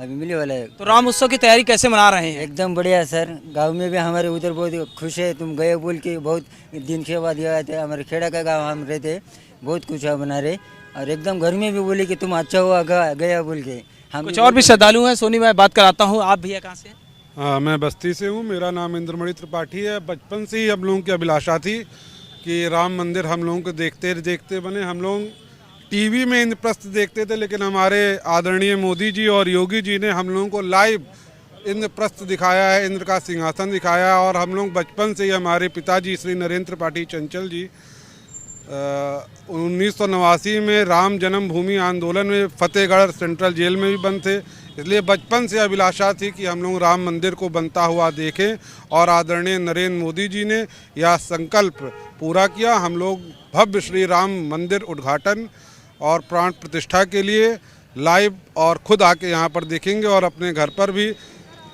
अभी मिले वाला है। तो राम उत्सव की तैयारी कैसे मना रहे हैं? एकदम बढ़िया सर। गांव में भी हमारे उधर बहुत खुश है। तुम गए बोल के बहुत दिन के बाद आए थे। हमारे खेड़ा का गाँव हम रहते, बहुत कुछ बना रहे और एकदम घर में भी बोले कि तुम अच्छा हुआ गया बोल के। हम कुछ और भी श्रद्धालु हैं, सोनी मैं बात कराता हूँ। आप भैया कहाँ से हैं? हाँ, मैं बस्ती से हूँ। मेरा नाम इंद्रमणि त्रिपाठी है। बचपन से ही हम लोगों की अभिलाषा थी कि राम मंदिर हम लोगों को देखते देखते बने। हम लोग टीवी में इंद्रप्रस्थ देखते थे, लेकिन हमारे आदरणीय मोदी जी और योगी जी ने हम लोगों को लाइव इंद्रप्रस्थ दिखाया है, इंद्र का सिंहासन दिखाया है। और हम लोग बचपन से ही, हमारे पिताजी श्री नरेंद्र त्रिपाठी चंचल जी 1989 में राम जन्मभूमि आंदोलन में फतेहगढ़ सेंट्रल जेल में भी बंद थे। इसलिए बचपन से अभिलाषा थी कि हम लोग राम मंदिर को बनता हुआ देखें, और आदरणीय नरेंद्र मोदी जी ने यह संकल्प पूरा किया। हम लोग भव्य श्री राम मंदिर उद्घाटन और प्राण प्रतिष्ठा के लिए लाइव और खुद आके यहाँ पर देखेंगे। और अपने घर पर भी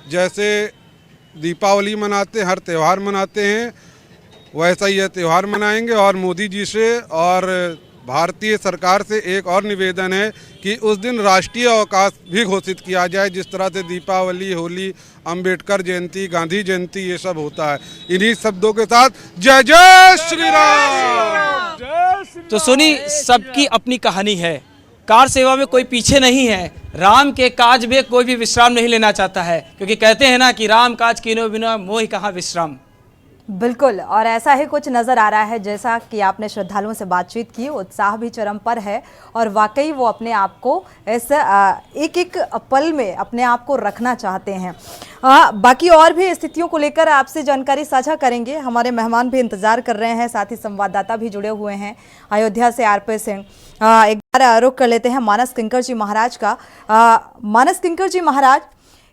जैसे दीपावली मनाते हैं, हर त्यौहार मनाते हैं, वैसा ही यह त्यौहार मनाएंगे। और मोदी जी से और भारतीय सरकार से एक और निवेदन है कि उस दिन राष्ट्रीय अवकाश भी घोषित किया जाए, जिस तरह से दीपावली, होली, अंबेडकर जयंती, गांधी जयंती ये सब होता है। इन्हीं शब्दों के साथ जय जय श्री राम। तो सोनी, सबकी अपनी कहानी है। कार सेवा में कोई पीछे नहीं है। राम के काज में कोई भी विश्राम नहीं लेना चाहता है, क्योंकि कहते हैं ना कि राम काज कीनो बिना मोहि कहाँ विश्राम। बिल्कुल, और ऐसा ही कुछ नज़र आ रहा है। जैसा कि आपने श्रद्धालुओं से बातचीत की, उत्साह भी चरम पर है और वाकई वो अपने आप को इस एक एक पल में अपने आप को रखना चाहते हैं। बाकी और भी स्थितियों को लेकर आपसे जानकारी साझा करेंगे। हमारे मेहमान भी इंतजार कर रहे हैं, साथ ही संवाददाता भी जुड़े हुए हैं अयोध्या से, आरपी सिंह। एक बार रुख कर लेते हैं मानस किंकर जी महाराज का। मानस किंकर जी महाराज,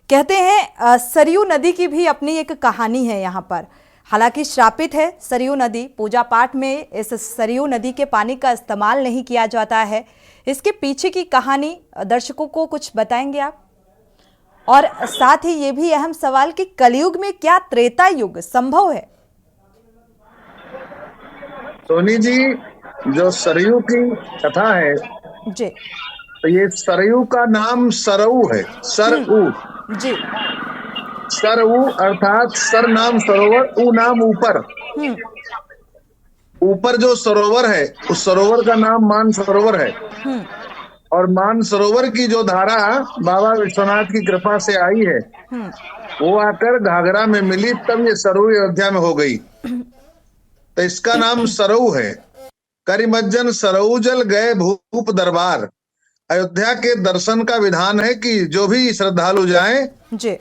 कहते हैं सरयू नदी की भी अपनी एक कहानी है यहाँ पर। हालांकि श्रापित है सरयू नदी, पूजा पाठ में इस सरयू नदी के पानी का इस्तेमाल नहीं किया जाता है। इसके पीछे की कहानी दर्शकों को कुछ बताएंगे आप? और साथ ही ये भी अहम सवाल कि कलयुग में क्या त्रेता युग संभव है? सोनी जी, जो सरयू की कथा है जी, तो ये सरयू का नाम सरऊ है। सरऊ जी, सरऊ अर्थात सर नाम सरोवर, ऊ नाम ऊपर। ऊपर जो सरोवर है उस सरोवर का नाम मान सरोवर है। और मान सरोवर की जो धारा बाबा विश्वनाथ की कृपा से आई है, वो आकर घाघरा में मिली, तब ये सरऊ अयोध्या में हो गई। तो इसका नाम सरऊ है। करिमज्जन सरोजल गए भूप दरबार। अयोध्या के दर्शन का विधान है कि जो भी श्रद्धालु जाएं जी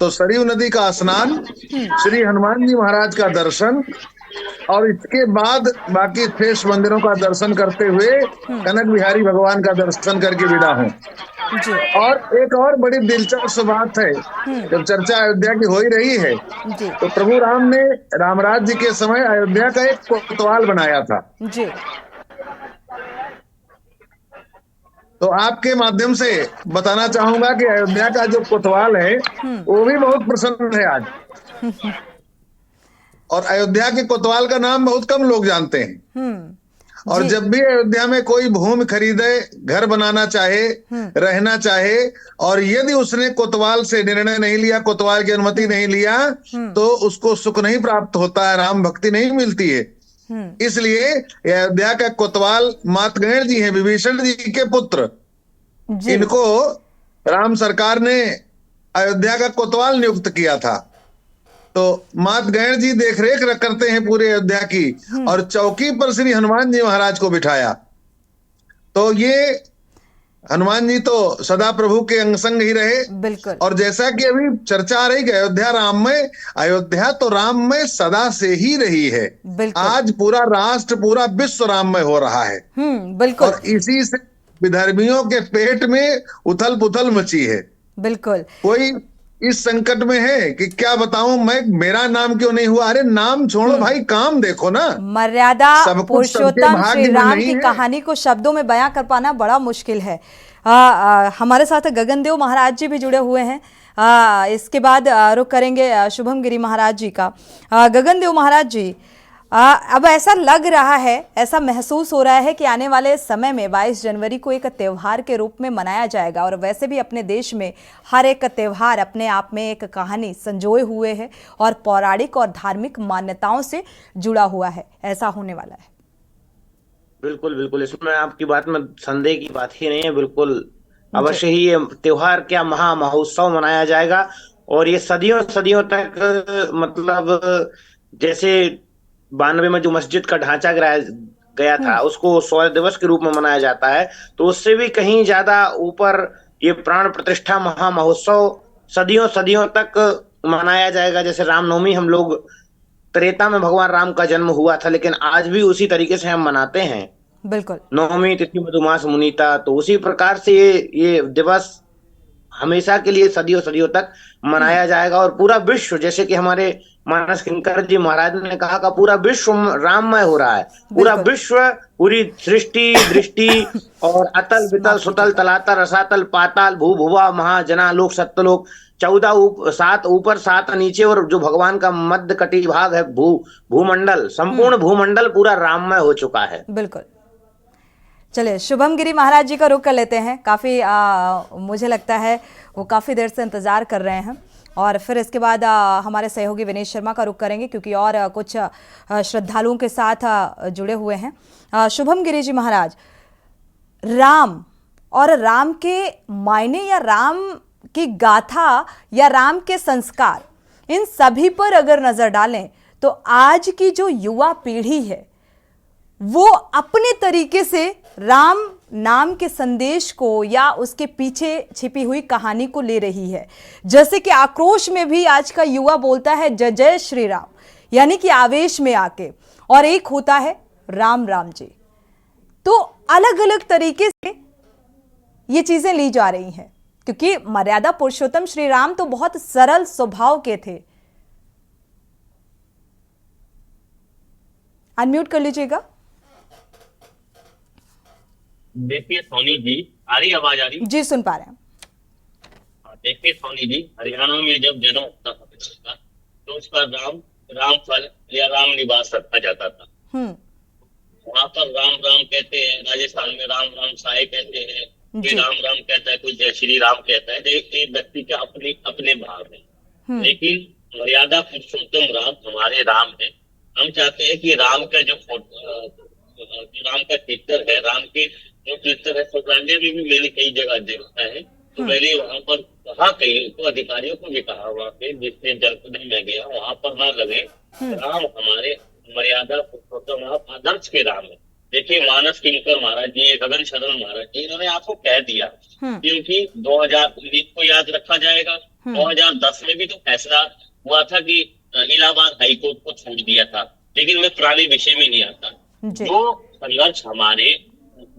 तो सरयू नदी का स्नान, श्री हनुमान जी महाराज का दर्शन और इसके बाद बाकी शेष मंदिरों का दर्शन करते हुए कनक बिहारी भगवान का दर्शन करके विदा हों। जी और एक और बड़ी दिलचस्प बात है, जब चर्चा अयोध्या की हो ही रही है जी तो प्रभु राम ने रामराज जी के समय अयोध्या का एक कोतवाल बनाया था। जी तो आपके माध्यम से बताना चाहूंगा कि अयोध्या का जो कोतवाल है वो भी बहुत प्रसन्न है आज। और अयोध्या के कोतवाल का नाम बहुत कम लोग जानते हैं। और जब भी अयोध्या में कोई भूमि खरीदे, घर बनाना चाहे, रहना चाहे, और यदि उसने कोतवाल से निर्णय नहीं लिया, कोतवाल की अनुमति नहीं लिया, तो उसको सुख नहीं प्राप्त होता है, राम भक्ति नहीं मिलती है। इसलिए अयोध्या का कोतवाल मातगण जी हैं, विभीषण जी के पुत्र। इनको राम सरकार ने अयोध्या का कोतवाल नियुक्त किया था। तो मातगण जी देखरेख करते हैं पूरे अयोध्या की, और चौकी पर श्री हनुमान जी महाराज को बिठाया। तो ये हनुमान जी तो सदा प्रभु के अंग संग ही रहे। बिल्कुल। और जैसा कि अभी चर्चा आ रही कि अयोध्या राममय, अयोध्या तो राममय सदा से ही रही है। आज पूरा राष्ट्र, पूरा विश्व राममय हो रहा है। बिल्कुल। और इसी से विधर्मियों के पेट में उथल पुथल मची है। बिल्कुल। कोई इस संकट में है कि क्या बताऊं मैं, मेरा नाम क्यों नहीं हुआ। अरे नाम छोड़ो भाई, काम देखो ना। मर्यादा पुरुषोत्तम श्री राम की कहानी को शब्दों में बयां कर पाना बड़ा मुश्किल है। हमारे साथ गगनदेव महाराज जी भी जुड़े हुए हैं। इसके बाद रुख करेंगे शुभम गिरी महाराज जी का। गगनदेव महाराज जी, अब ऐसा लग रहा है, ऐसा महसूस हो रहा है कि आने वाले समय में 22 जनवरी को एक त्योहार के रूप में मनाया जाएगा। और वैसे भी अपने देश में हर एक त्योहार अपने आप में एक कहानी संजोए हुए है और पौराणिक और धार्मिक मान्यताओं से जुड़ा हुआ है। ऐसा होने वाला है। बिल्कुल बिल्कुल, इसमें आपकी बात में संदेह की बात ही नहीं है। बिल्कुल अवश्य ही ये त्योहार क्या महा महोत्सव मनाया जाएगा। और ये सदियों सदियों तक, मतलब जैसे 92 में जो मस्जिद का ढांचा गिराया गया था उसको 100 दिवस के रूप में मनाया जाता है, तो उससे भी कहीं ज्यादा ऊपर ये प्राण प्रतिष्ठा महा महोत्सव सदियों सदियों तक मनाया जाएगा। जैसे रामनवमी हम लोग, त्रेता में भगवान राम का जन्म हुआ था, लेकिन आज भी उसी तरीके से हम मनाते हैं। बिल्कुल। नवमी तिथि मधुमास मुनीता, तो उसी प्रकार से ये दिवस हमेशा के लिए सदियों सदियों तक मनाया जाएगा। और पूरा विश्व, जैसे कि हमारे मानस किंकर जी महाराज ने कहा, का पूरा विश्व राममय हो रहा है। पूरा विश्व, पूरी सृष्टि दृष्टि और अतल वितल सुतल तलातल रसातल पाताल भू भुवा महाजनालोक सत्यलोक, 14 7 ऊपर 7 नीचे, और जो भगवान का मध्य कटी भाग है भूमंडल, संपूर्ण भूमंडल पूरा राममय हो चुका है। बिल्कुल। चलिए शुभम गिरी महाराज जी का रुख कर लेते हैं। काफ़ी मुझे लगता है वो काफ़ी देर से इंतज़ार कर रहे हैं। और फिर इसके बाद हमारे सहयोगी विनेश शर्मा का रुख करेंगे, क्योंकि और कुछ श्रद्धालुओं के साथ जुड़े हुए हैं। शुभम गिरी जी महाराज, राम और राम के मायने या राम की गाथा या राम के संस्कार, इन सभी पर अगर नज़र डालें तो आज की जो युवा पीढ़ी है वो अपने तरीके से राम नाम के संदेश को या उसके पीछे छिपी हुई कहानी को ले रही है। जैसे कि आक्रोश में भी आज का युवा बोलता है जय जय श्री राम, यानी कि आवेश में आके, और एक होता है राम राम जी। तो अलग अलग तरीके से ये चीजें ली जा रही हैं, क्योंकि मर्यादा पुरुषोत्तम श्री राम तो बहुत सरल स्वभाव के थे। अनम्यूट कर लीजिएगा। देखिए सोनी जी, आ रही आवाज आ रही? जी सुन पा रहे हैं। देखिए सोनी जी, हरियाणा में जब जन्म होता था तो उसका राम फल या राम निवास रखा जाता था। वहां पर राम राम कहते हैं, राजस्थान में राम राम साए कहते हैं, कोई राम राम कहता है, कोई जय श्री राम कहता है। एक व्यक्ति के अपने अपने भाव है। लेकिन मर्यादा पुरुषोत्तम राम हमारे राम है। हम चाहते हैं कि राम का जो राम का चित्र है, राम के जो चित्र है, सौभाग्य में भी मैंने कई जगह देखा है। तो मैंने वहां पर कहा, कई तो अधिकारियों को भी कहा वहां पे, जिससे जनपद में गया, वहां पर ना लगे राम हमारे मर्यादा पुरुषोत्तम आदर्श के राम है। देखिए मानस किंकर महाराज जी, गगन शरण महाराज जी, इन्होंने आपको कह दिया, क्योंकि 2019 को याद रखा जाएगा। 2010 में भी तो फैसला हुआ था कि इलाहाबाद हाईकोर्ट को छोड़ दिया था, लेकिन मैं पुराने विषय में नहीं आता। जो संघर्ष हमारे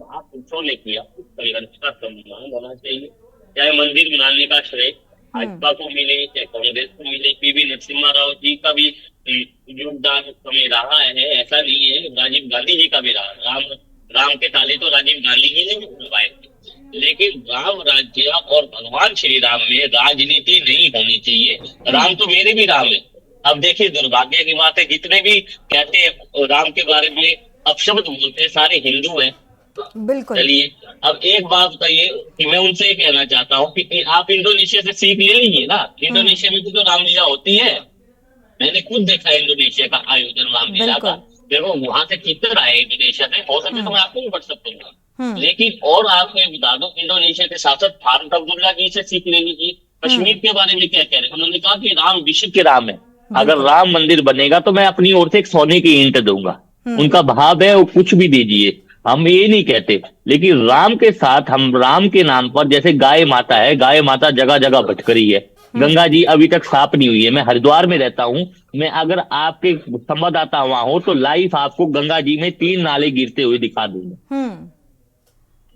महापुरुषों ने किया, उस संघर्ष का सम्मान होना चाहिए। चाहे मंदिर बनाने का श्रेय भाजपा को मिले, चाहे कांग्रेस को मिले, पीवी नरसिम्हा राव जी का भी योगदान समय रहा है, ऐसा नहीं है। राजीव गांधी जी का भी रहा। राम के ताले तो राजीव गांधी जी ने भी खुलवाए थे, लेकिन राम राज्य और भगवान श्री राम में राजनीति नहीं होनी चाहिए। राम तो मेरे भी राम है। अब देखिए दुर्भाग्य की बात है, जितने भी कहते हैं राम के बारे में अपशब्द बोलते हैं, सारे हिंदू हैं। बिल्कुल। चलिए अब एक बात बताइए कि मैं उनसे कहना चाहता हूँ कि आप इंडोनेशिया से सीख ले लीजिए ना। इंडोनेशिया में तो रामलीला होती है, मैंने खुद देखा इंडोनेशिया का आयोजन रामलीला का। देखो वहां से चित्र आए इंडोनेशिया से, हो सके तो मैं आपको भी व्हाट्सएप करूंगा। लेकिन और आपको ये बता दो, इंडोनेशिया के साथ फारूक अब्दुल्ला जी से सीख ले लीजिए। कश्मीर के बारे में क्या कह रहे हैं, उन्होंने कहा कि राम विश्व के राम है, अगर राम मंदिर बनेगा तो मैं अपनी ओर से एक सोने की ईंट दूंगा। उनका भाव है वो कुछ भी दीजिए, हम ये नहीं कहते। लेकिन राम के साथ हम राम के नाम पर, जैसे गाय माता है, गाय माता जगह जगह भटक रही है, गंगा जी अभी तक साफ नहीं हुई है। मैं हरिद्वार में रहता हूँ, मैं अगर आपके संवाददाता वहां हो तो लाइव आपको गंगा जी में 3 नाले गिरते हुए दिखा दूंगा।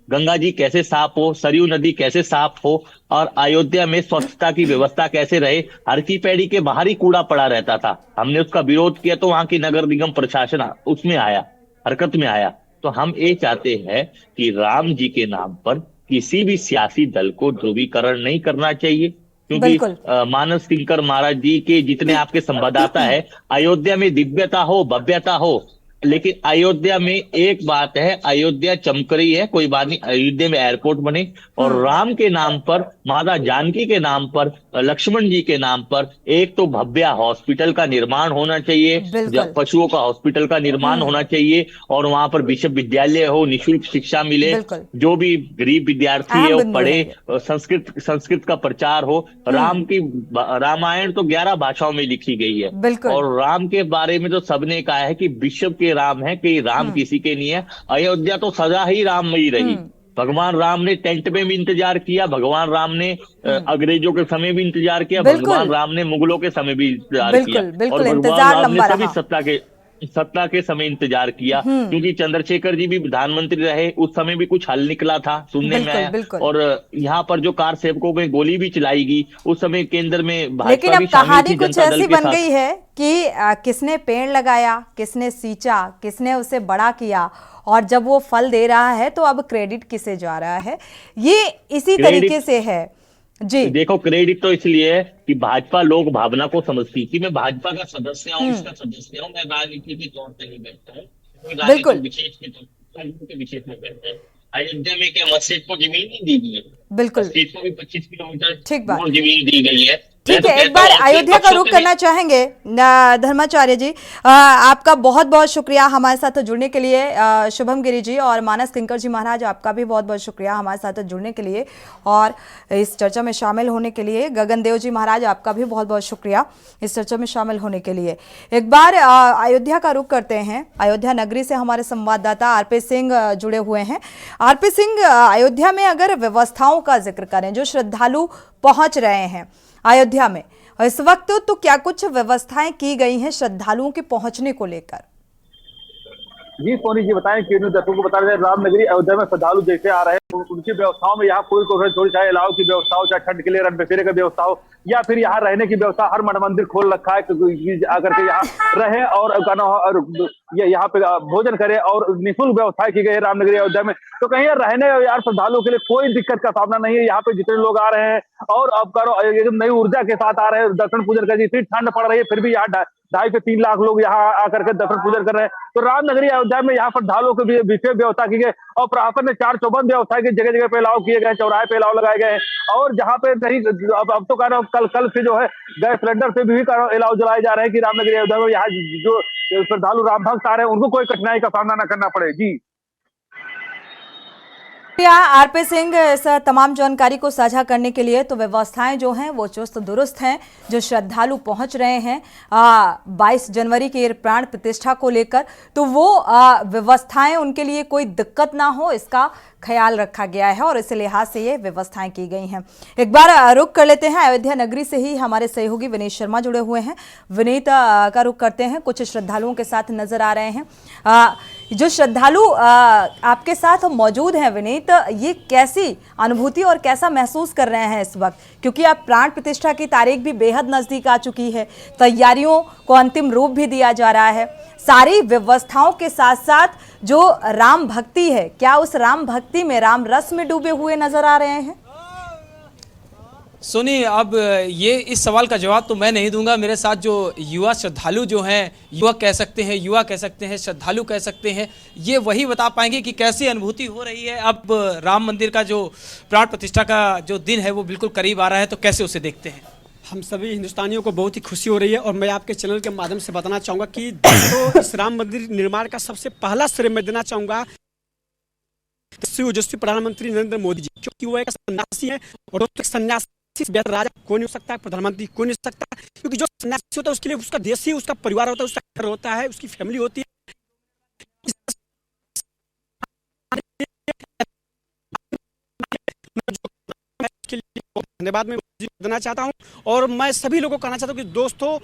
गंगा जी कैसे साफ हो, सरयू नदी कैसे साफ हो, और अयोध्या में स्वच्छता की व्यवस्था कैसे रहे। हर की पैड़ी के बाहर ही कूड़ा पड़ा रहता था, हमने उसका विरोध किया तो वहां की नगर निगम प्रशासन उसमें आया, हरकत में आया। तो हम ये चाहते हैं कि राम जी के नाम पर किसी भी सियासी दल को ध्रुवीकरण नहीं करना चाहिए, क्योंकि मानस किंकर महाराज जी के जितने आपके संवाददाता है, अयोध्या में दिव्यता हो, भव्यता हो, लेकिन अयोध्या में एक बात है, अयोध्या चमक रही है, कोई बात नहीं, अयोध्या में एयरपोर्ट बने और राम के नाम पर, माता जानकी के नाम पर, लक्ष्मण जी के नाम पर एक तो भव्य हॉस्पिटल का निर्माण होना चाहिए, पशुओं का हॉस्पिटल का निर्माण होना चाहिए, और वहां पर विश्वविद्यालय हो, निःशुल्क शिक्षा मिले, जो भी गरीब विद्यार्थी है वो पढ़े, संस्कृत का प्रचार हो। राम की रामायण तो 11 भाषाओं में लिखी गई है, और राम के बारे में तो सबने कहा है कि विश्व के राम है, कि राम किसी के नहीं है। अयोध्या तो सदा ही राममयी रही। भगवान राम ने टेंट में भी इंतजार किया, भगवान राम ने अंग्रेजों के समय भी इंतजार किया, भगवान राम ने मुगलों के समय भी इंतजार किया, और भगवान राम ने सभी सत्ता के समय इंतजार किया, क्योंकि चंद्रशेखर जी भी प्रधानमंत्री रहे, उस समय भी कुछ हल निकला था सुनने में आया। और यहाँ पर जो कार सेवकों में गोली भी चलाई गई, उस समय केंद्र में भाजपा लेकिन अब कहानी कुछ ऐसी बन गई है कि किसने पेड़ लगाया, किसने सींचा, किसने उसे बड़ा किया, और जब वो फल दे रहा है तो अब क्रेडिट किसे जा रहा है। ये इसी तरीके से है जी। देखो क्रेडिट तो इसलिए है कि भाजपा लोग भावना को समझती कि मैं भाजपा का सदस्य हूँ, इसका सदस्य हूँ, मैं राजनीति के तौर पर नहीं बैठता हूँ, बिल्कुल विशेष के विशेष में बैठता है। अयोध्या में क्या मस्जिद को जमीन नहीं दी गई है? बिल्कुल, मस्जिद को भी 25 किलोमीटर ठीक बात जमीन दी गई है। ठीक है, एक बार अयोध्या का रुख करना चाहेंगे धर्माचार्य जी। आपका बहुत बहुत शुक्रिया हमारे साथ जुड़ने के लिए। शुभम गिरी जी और मानस किंकर जी महाराज, आपका भी बहुत बहुत शुक्रिया हमारे साथ जुड़ने के लिए और इस चर्चा में शामिल होने के लिए। गगन देव जी महाराज, आपका भी बहुत बहुत शुक्रिया इस चर्चा में शामिल होने के लिए। एक बार अयोध्या का रुख करते हैं। अयोध्या नगरी से हमारे संवाददाता आरपी सिंह जुड़े हुए हैं। आरपी सिंह, अयोध्या में अगर व्यवस्थाओं का जिक्र करें, जो श्रद्धालु पहुंच रहे हैं अयोध्या में इस वक्त, तो क्या कुछ व्यवस्थाएं की गई हैं श्रद्धालुओं के पहुंचने को लेकर? जी सोनी जी बताएं कि दर्शकों को बता रहे हैं, रामनगरी अयोध्या में श्रद्धालु जैसे आ रहे हैं उनकी व्यवस्थाओं में यहाँ कोई थोड़ी, चाहे अलाव की व्यवस्था हो, चाहे ठंड के लिए रन बसेरे की व्यवस्था हो, या फिर यहाँ रहने की व्यवस्था, हर मठ मंदिर खोल रखा है आकर के यहाँ रहे और यहाँ पे भोजन करे, और निःशुल्क व्यवस्थाएं की गई है रामनगरी अयोध्या में। तो कहीं रहने यार श्रद्धालुओं के लिए कोई दिक्कत का सामना नहीं है। यहाँ पे जितने लोग आ रहे हैं और अब करो एकदम नई ऊर्जा के साथ आ रहे हैं, दर्शन पूजन कर, इतनी ठंड पड़ रही है फिर भी यहाँ 2.5 से 3 लाख लोग यहाँ आकर के दर्शन पूजन कर रहे हैं। तो रामनगरी अयोध्या में यहाँ श्रद्धालुओं के विशेष व्यवस्था की गई, और प्रशासन ने 4 चौबंद व्यवस्था की, जगह जगह पे अलाव किए गए, चौराहे पे अलाव लगाए गए, और जहाँ पे नहीं अब तो कल से जो है गैस सिलेंडर से भी अलाव जलाए जा रहे हैं कि रामनगरी अयोध्या में यहाँ जो श्रद्धालु राम भक्त आ रहे हैं उनको कोई कठिनाई का सामना न करना पड़े। जी आरपी सिंह इस तमाम जानकारी को साझा करने के लिए। तो व्यवस्थाएं जो हैं वो चुस्त दुरुस्त हैं। जो श्रद्धालु पहुंच रहे हैं 22 जनवरी की प्राण प्रतिष्ठा को लेकर, तो वो व्यवस्थाएं उनके लिए कोई दिक्कत ना हो इसका ख्याल रखा गया है और इस लिहाज से ये व्यवस्थाएं की गई हैं। एक बार रुख कर लेते हैं, अयोध्या नगरी से ही हमारे सहयोगी विनीत शर्मा जुड़े हुए हैं। विनीत का रुख करते हैं, कुछ श्रद्धालुओं के साथ नजर आ रहे हैं। जो श्रद्धालु आपके साथ मौजूद हैं विनीत, ये कैसी अनुभूति और कैसा महसूस कर रहे हैं इस वक्त, क्योंकि अब प्राण प्रतिष्ठा की तारीख भी बेहद नजदीक आ चुकी है, तैयारियों को अंतिम रूप भी दिया जा रहा है। सारी व्यवस्थाओं के साथ साथ जो राम भक्ति है, क्या उस राम भक्ति में, राम रस में डूबे हुए नजर आ रहे हैं? सोनी, अब ये इस सवाल का जवाब तो मैं नहीं दूंगा। मेरे साथ जो युवा श्रद्धालु जो हैं, युवक कह सकते हैं, युवा कह सकते हैं, श्रद्धालु कह सकते हैं, ये वही बता पाएंगे कि कैसी अनुभूति हो रही है। अब राम मंदिर का जो प्राण प्रतिष्ठा का जो दिन है वो बिल्कुल करीब आ रहा है, तो कैसे उसे देखते हैं? हम सभी हिंदुस्तानियों को बहुत ही खुशी हो रही है और मैं आपके चैनल के माध्यम से बताना चाहूँगा कि दोस्तों इस राम मंदिर निर्माण का सबसे पहला श्रेय मैं देना चाहूँगा यशस्वी प्रधानमंत्री नरेंद्र मोदी जी, क्योंकि वो एक सन्यासी है और सन्यासी राजा कोई नहीं हो सकता, प्रधानमंत्री कोई नहीं हो सकता, क्योंकि जो सन्यासी होता है उसके लिए उसका देश ही उसका परिवार होता है, उसका घर होता है, उसकी फैमिली होती है। धन्यवाद मैं देना चाहता हूं और मैं सभी लोगों को कहना चाहता हूं कि दोस्तों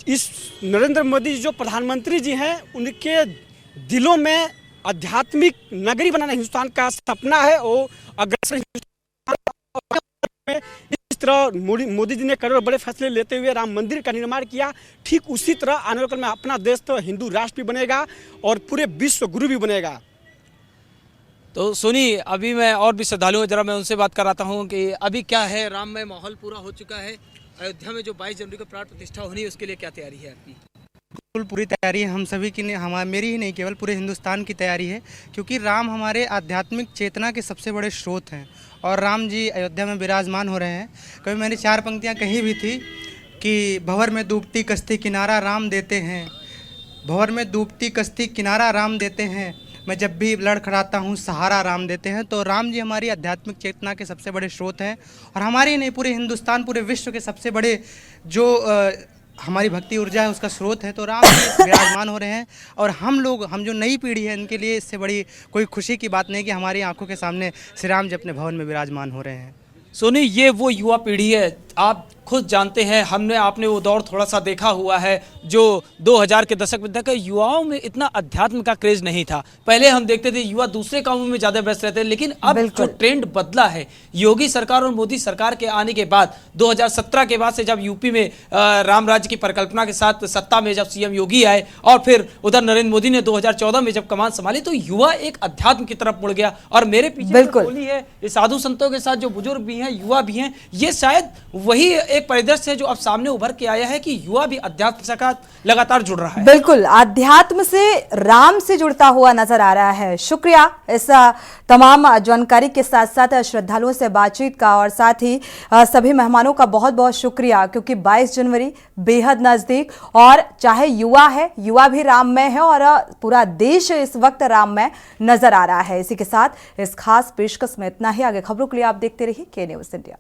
इस नरेंद्र मोदी जी जो प्रधानमंत्री जी हैं, उनके दिलों में आध्यात्मिक नगरी बनाना हिंदुस्तान का सपना है। वो अग्रसर इस तरह मोदी जी ने करोड़ों बड़े फैसले लेते हुए राम मंदिर का निर्माण किया, ठीक उसी तरह आने वाले कल में अपना देश तो हिंदू राष्ट्र भी बनेगा और पूरे विश्व गुरु भी बनेगा। तो सुनी, अभी मैं और भी श्रद्धालु हैं, जरा मैं उनसे बात कराता हूँ कि अभी क्या है, राममय माहौल पूरा हो चुका है। अयोध्या में जो 22 जनवरी को प्राण प्रतिष्ठा होनी है उसके लिए क्या तैयारी है आपकी? बिल्कुल पूरी तैयारी है, हम सभी की, मेरी ही नहीं केवल पूरे हिंदुस्तान की तैयारी है, क्योंकि राम हमारे आध्यात्मिक चेतना के सबसे बड़े स्रोत हैं और राम जी अयोध्या में विराजमान हो रहे हैं। कभी मैंने 4 पंक्तियाँ कही भी थी कि भंवर में डूबती कश्ती किनारा राम देते हैं, भंवर में डूबती कश्ती किनारा राम देते हैं, मैं जब भी लड़खड़ाता हूँ सहारा राम देते हैं। तो राम जी हमारी आध्यात्मिक चेतना के सबसे बड़े स्रोत हैं और हमारे ही नहीं पूरे हिंदुस्तान, पूरे विश्व के सबसे बड़े जो हमारी भक्ति ऊर्जा है उसका स्रोत है। तो राम जी विराजमान हो रहे हैं और हम जो नई पीढ़ी है इनके लिए इससे बड़ी कोई खुशी की बात नहीं कि हमारी आंखों के सामने श्री राम जी अपने भवन में विराजमान हो रहे हैं। सोनी, ये वो युवा पीढ़ी है, आप खुद जानते हैं, आपने वो दौर थोड़ा सा देखा हुआ है जो 2000 के दशक में तक युवाओं में इतना अध्यात्म का क्रेज नहीं था। पहले हम देखते थे युवा दूसरे कामों में ज्यादा व्यस्त रहते हैं, लेकिन अब जो ट्रेंड बदला है योगी सरकार और मोदी सरकार के आने के बाद, 2017 के बाद से जब यूपी में राम राज्य की परिकल्पना के साथ सत्ता में जब सीएम योगी आए और फिर उधर नरेंद्र मोदी ने 2014 में जब कमान संभाली, तो युवा एक अध्यात्म की तरफ मुड़ गया। और मेरे पीछे बोली है ये साधु संतों के साथ जो बुजुर्ग भी हैं, युवा भी हैं, ये शायद वही एक परिदृश्य है जो अब सामने उभर के आया है कि युवा भी अध्यात्म के साथ लगातार जुड़ रहा है। बिल्कुल, अध्यात्म से राम से जुड़ता हुआ नजर आ रहा है। शुक्रिया इस तमाम जानकारी के साथ साथ श्रद्धालुओं से बातचीत का और साथ ही सभी मेहमानों का बहुत बहुत शुक्रिया, क्योंकि 22 जनवरी बेहद नजदीक और चाहे युवा है, युवा भी राममय है और पूरा देश इस वक्त राममय नजर आ रहा है। इसी के साथ इस खास पेशकश में इतना ही। आगे खबरों के लिए आप देखते रहिए के न्यूज़ इंडिया।